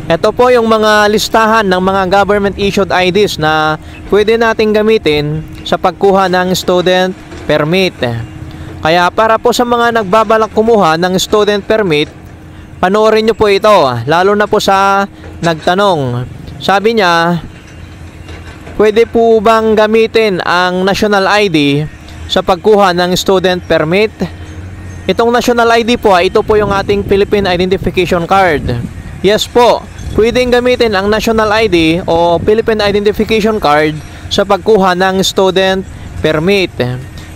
Ito po yung mga listahan ng mga government issued IDs na pwede nating gamitin sa pagkuha ng student permit. Kaya para po sa mga nagbabalak kumuha ng student permit, panoorin nyo po ito, lalo na po sa nagtanong. Sabi niya, pwede po bang gamitin ang national ID sa pagkuha ng student permit? Itong national ID po, ito po yung ating Philippine Identification Card. Yes po, pwedeng gamitin ang national ID o Philippine Identification Card sa pagkuha ng student permit.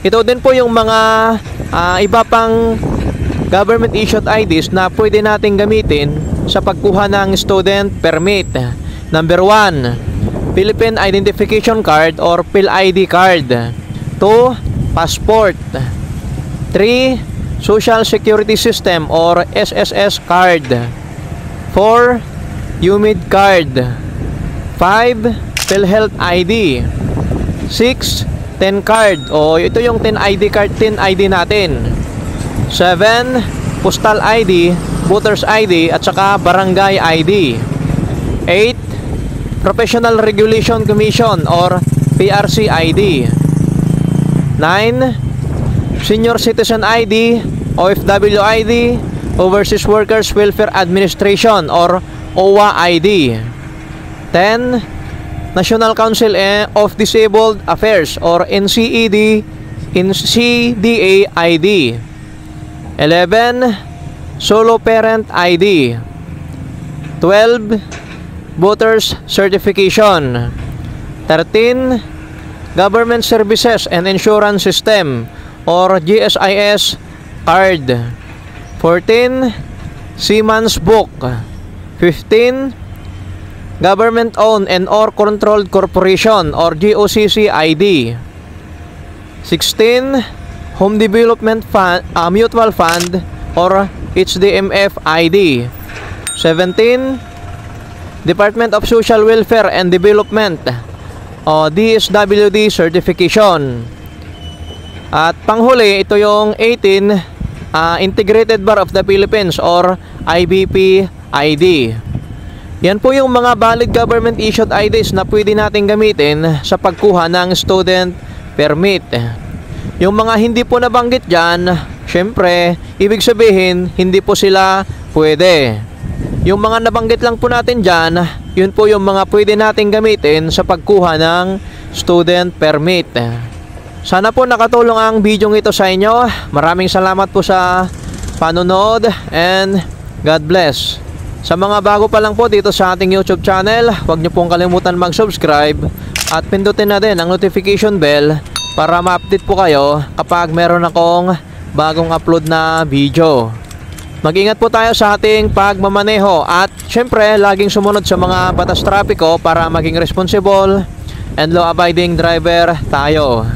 Ito din po yung mga iba pang government issued IDs na pwede nating gamitin sa pagkuha ng student permit. Number 1, Philippine Identification Card or PhilID card. 2, passport. 3, Social Security System or SSS card. 4, UMID card. 5, PhilHealth ID. 6, TEN card o ito yung TEN ID card, TEN ID natin. 7, Postal ID, Voters ID at saka Barangay ID. 8, Professional Regulation Commission or PRC ID. 9, Senior Citizen ID, OFW ID, Overseas Workers Welfare Administration or OWA ID. 10, National Council of Disabled Affairs or NCED, NCDA ID. 11, Solo Parent ID. 12, Voters Certification. 13, Government Services and Insurance System or GSIS card. 14, Seaman's Book. 15, Government Owned and or Controlled Corporation or GOCC ID. 16, Home Development Fund, Mutual Fund or HDMF ID. 17, Department of Social Welfare and Development o DSWD certification. At panghuli, ito yung 18, Integrated Bar of the Philippines or IBP ID. Yan po yung mga valid government issued IDs na pwede natin gamitin sa pagkuha ng student permit. Yung mga hindi po nabanggit dyan, syempre, ibig sabihin, hindi po sila pwede. Yung mga nabanggit lang po natin dyan, yun po yung mga pwede natin gamitin sa pagkuha ng student permit. Sana po nakatulong ang video ito sa inyo. Maraming salamat po sa panonood and God bless. Sa mga bago pa lang po dito sa ating YouTube channel, huwag niyo pong kalimutan mag-subscribe at pindutin na din ang notification bell para ma-update po kayo kapag meron akong bagong upload na video. Mag-ingat po tayo sa ating pagmamaneho at syempre laging sumunod sa mga batas trapiko para maging responsible and law-abiding driver tayo.